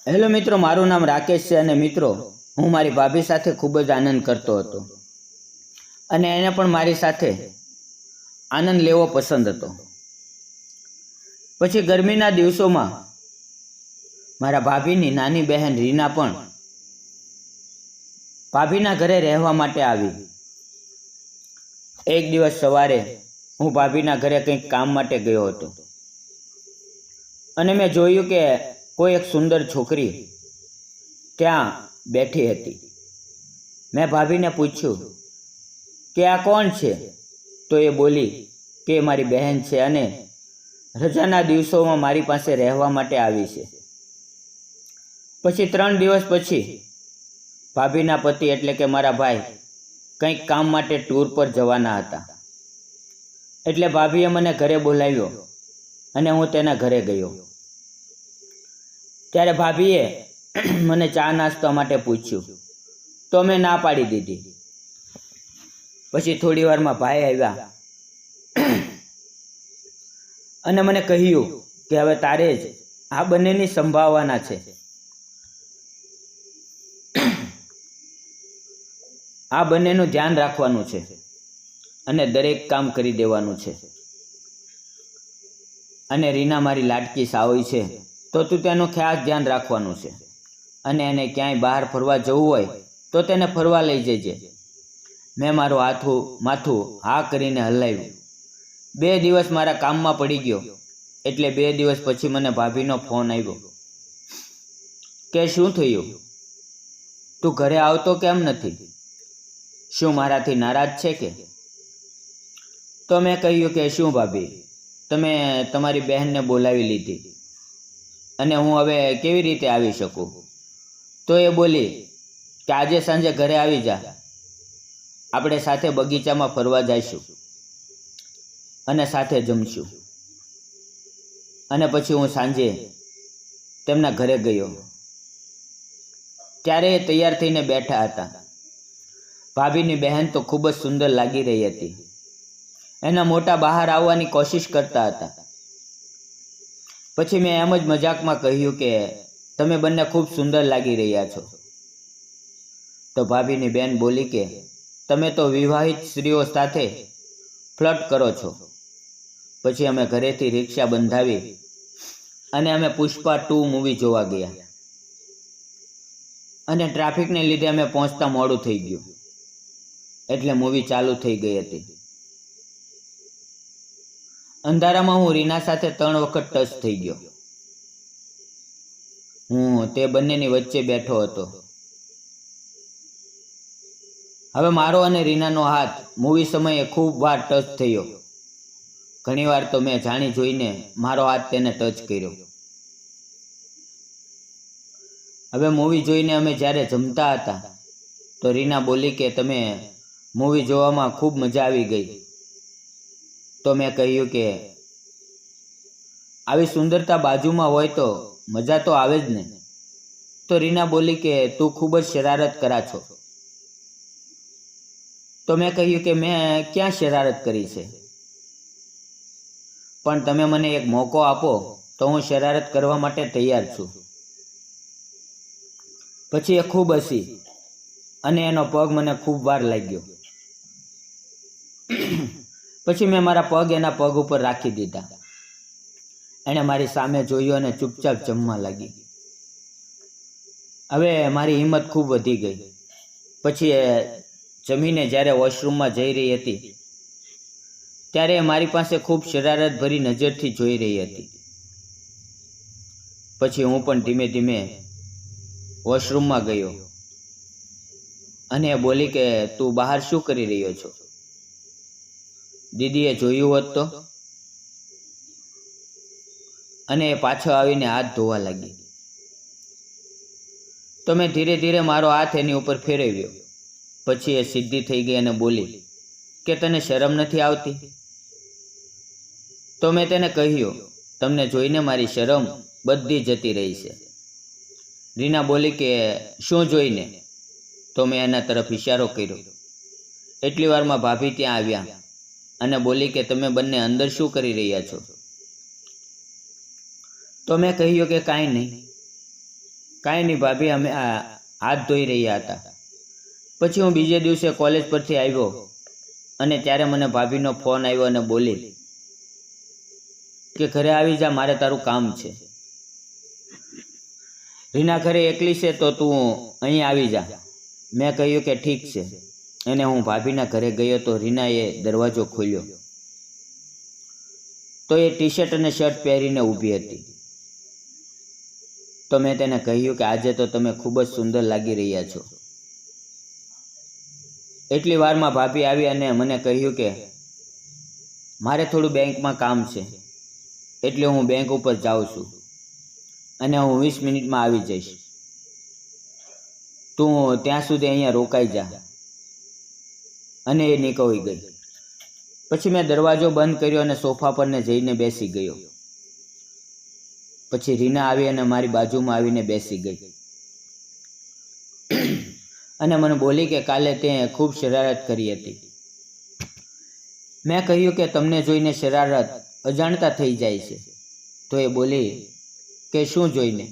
Hello મિત્રો, મારું નામ રાકેશ છે અને મિત્રો હું મારી ભાભી સાથે ખૂબ જ આનંદ કરતો હતો અને એને પણ મારી સાથે આનંદ લેવો પસંદ હતો. પછી ગરમીના દિવસોમાં મારા ભાભીની નાની બહેન રીના પણ ભાભીના ઘરે રહેવા માટે આવી. એક દિવસ સવારે હું ભાભીના ઘરે કંઈક કામ માટે ગયો હતો અને મેં જોયું કે કોઈ એક સુંદર છોકરી ત્યાં બેઠી હતી. મેં ભાભીને પૂછ્યું કે આ કોણ છે? તો એ બોલી કે મારી બહેન છે અને રજાના દિવસોમાં મારી પાસે રહેવા માટે આવી છે. પછી 3 દિવસ પછી ભાભીના પતિ એટલે કે મારા ભાઈ કંઈક કામ માટે ટૂર પર જવાના હતા. એટલે ભાભીએ મને ઘરે બોલાવ્યો અને હું તેના ઘરે ગયો. ત્યારે ભાભીએ મને ચા નાસ્તા માટે પૂછ્યું તો મેં ના પાડી દીધી. પછી થોડી વારમાં ભાઈ આવ્યા અને મને કહ્યું કે હવે તારે જ આ બંનેની સંભાળવાના છે. આ બંનેનું ધ્યાન રાખવાનું છે અને દરેક કામ કરી દેવાનું છે. અને રીના મારી લાડકી સાવઈ છે તો તું તેનું ખાસ ધ્યાન રાખવાનું છે અને એને ક્યાંય બહાર ફરવા જવું હોય તો તેને ફરવા લઈ જજે. મેં મારું માથું હા કરીને હલાવ્યું. 2 દિવસ મારા કામમાં પડી ગયો. એટલે 2 દિવસ પછી મને ભાભીનો ફોન આવ્યો કે શું થયું, તું ઘરે આવતો કેમ નથી? શું મારાથી નારાજ છે કે? તો મેં કહ્યું કે શું ભાભી, તમે તમારી બહેનને બોલાવી લીધી અને હું હવે કેવી રીતે આવી શકું? તો એ બોલી કે આજે સાંજે ઘરે આવી જા, આપણે સાથે બગીચામાં ફરવા જઈશું અને સાથે જમશું. અને પછી હું સાંજે તેમના ઘરે ગયો. ત્યારે એ તૈયાર થઈને બેઠા હતા. ભાભીની બહેન તો ખૂબ જ સુંદર લાગી રહી હતી. એના મોટા બહાર આવવાની કોશિશ કરતા હતા. પછી મેં એમ જ મજાકમાં કહ્યું કે તમે બંને ખૂબ સુંદર લાગી રહ્યા છો. તો ભાભીની બહેન બોલી કે તમે તો વિવાહિત સ્ત્રીઓ સાથે ફ્લર્ટ કરો છો. પછી અમે ઘરેથી રિક્ષા બંધાવી અને અમે પુષ્પા 2 મૂવી જોવા ગયા અને ટ્રાફિકને લીધે અમે પહોંચતા મોડું થઈ ગયું. એટલે મૂવી ચાલુ થઈ ગઈ હતી. અંધારામાં હું રીના સાથે 3 વખત ટચ થઈ ગયો. હું તે બંનેની વચ્ચે બેઠો હતો. હવે મારો અને રીનાનો હાથ મૂવી સમયે ખૂબ વાર ટચ થયો. ઘણીવાર તો મેં જાણી જોઈને મારો હાથ તેને ટચ કર્યો. હવે મૂવી જોઈને અમે જ્યારે જમતા હતા તો રીના બોલી કે તમે મૂવી જોવામાં ખૂબ મજા આવી ગઈ. તો મેં કહ્યું કે આવી સુંદરતા બાજુમાં હોય તો મજા તો આવે જ ને. તો રીના બોલી કે તું ખૂબ જ શરારત કરા છો. તો મેં કહ્યું કે મેં ક્યાં શરારત કરી છે, પણ તમે મને એક મોકો આપો તો હું શરારત કરવા માટે તૈયાર છું. પછી એ ખૂબ હસી અને એનો પગ મને ખૂબ વાર લાગ્યો. પછી મેં મારા પગ એના પગ ઉપર રાખી દીધા. એણે મારી સામે જોયું અને ચૂપચાપ જમવા લાગી. હવે મારી હિંમત ખૂબ વધી ગઈ. પછી એ જમીને જ્યારે વોશરૂમમાં જઈ રહી હતી ત્યારે મારી પાસે ખૂબ શરારતભરી નજરથી જોઈ રહી હતી. પછી હું પણ ધીમે ધીમે વોશરૂમમાં ગયો અને એ બોલી કે તું બહાર શું કરી રહ્યો છો? દીદીએ જોયું હોત તો? અને એ પાછો આવીને હાથ ધોવા લાગી. તો મેં ધીરે ધીરે મારો હાથ એની ઉપર ફેરવ્યો. પછી એ સીધી થઈ ગઈ અને બોલી કે તને શરમ નથી આવતી? તો મેં તેને કહ્યું તમને જોઈને મારી શરમ બધી જતી રહી છે. રીના બોલી કે શું જોઈને? તો મેં એના તરફ ઇશારો કર્યો. એટલી વારમાં ભાભી ત્યાં આવ્યા અને બોલી કે તમે બંને અંદર શું કરી રહ્યા છો? તો મેં કહ્યું કે કાંઈ નહીં. કાંઈ નહીં ભાભી, અમે હાથ ધોઈ રહ્યા હતા. પછી હું બીજે દિવસે કોલેજ પરથી આવ્યો અને ત્યારે મને ભાભીનો ફોન આવ્યો અને બોલી કે ઘરે આવી જા, મારે તારું કામ છે. રીના ઘરે એકલી છે તો તું અહીં આવી જા. મેં કહ્યું કે ઠીક છે. અને હું ભાભીના ઘરે ગયો તો રીનાએ દરવાજો ખોલ્યો તો એ ટી શર્ટ અને શર્ટ પહેરીને ઊભી હતી. તો મેં તેને કહ્યું કે આજે તો તમે ખૂબ જ સુંદર લાગી રહ્યા છો. એટલી વારમાં ભાભી આવી અને મને કહ્યું કે મારે થોડું બેંકમાં કામ છે, એટલે હું બેંક ઉપર જાઉં છું અને હું 20 મિનિટમાં આવી જઈશ. તું ત્યાં સુધી અહીંયા રોકાઈ જા. અને એ નીકળી ગઈ. પછી મેં દરવાજો બંધ કર્યો અને સોફા પર ને જઈને બેસી ગયો. પછી રીના આવી અને મારી બાજુમાં આવીને બેસી ગઈ અને મને બોલી કે કાલે તે ખૂબ શરારત કરી હતી. મેં કહ્યું કે તમને જોઈને શરારત અજાણતા થઈ જાય છે. તો એ બોલી કે શું જોઈને?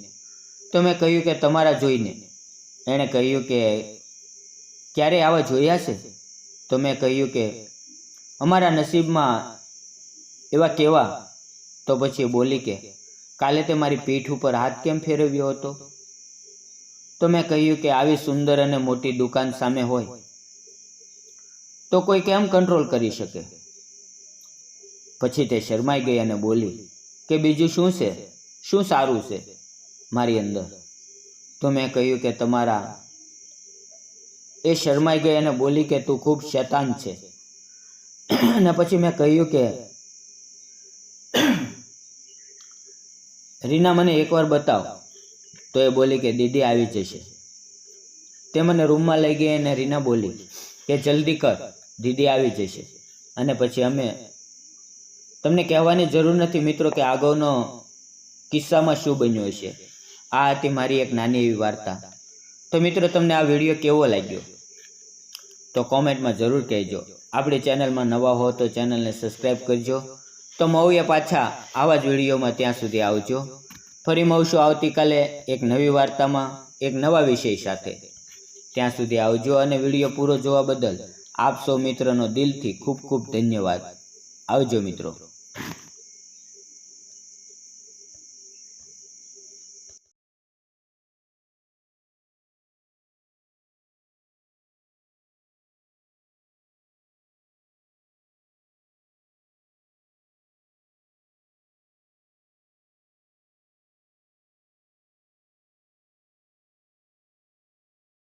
તો મેં કહ્યું કે તમારા જોઈને. એણે કહ્યું કે ક્યારે આવા જોયા છે? તો મેં કહ્યું કે અમારા નસીબમાં એવા કેવા? તો પછી બોલી કે કાલે તે મારી પીઠ ઉપર હાથ કેમ ફેરવ્યો હતો? તો મેં કહ્યું કે આવી સુંદર અને મોટી દુકાન સામે હોય તો કોઈ કેમ કંટ્રોલ કરી શકે? પછી તે શરમાઈ ગઈ અને બોલી કે બીજું શું છે, શું સારું છે મારી અંદર? તો મેં કહ્યું કે તમારા. એ શરમાઈ ગઈ અને બોલી કે તું ખૂબ શૈતાન છે. અને પછી મેં કહ્યું કે રીના મને એકવાર બતાવ. તો એ બોલી કે દીદી આવી જશે. તે મને રૂમમાં લઈ ગઈ અને રીના બોલી કે જલ્દી કર, દીદી આવી જશે. અને પછી અમે તમને કહેવાની જરૂર નથી મિત્રો કે આગળનો કિસ્સામાં શું બન્યું હશે. આ હતી મારી એક નાની એવી વાર્તા. તો મિત્રો તમને આ વિડીયો કેવો લાગ્યો તો કોમેન્ટમાં જરૂર કહેજો. આપણી ચેનલમાં નવા હો તો ચેનલને સબસ્ક્રાઈબ કરજો. તો મળીએ પાછા આવા જ વિડીયોમાં. ત્યાં સુધી આવજો. ફરી મળશું આવતીકાલે એક નવી વાર્તામાં એક નવા વિષય સાથે. ત્યાં સુધી આવજો અને વિડીયો પૂરો જોવા બદલ આપ સૌ મિત્રોનો દિલથી ખૂબ ખૂબ ધન્યવાદ. આવજો મિત્રો.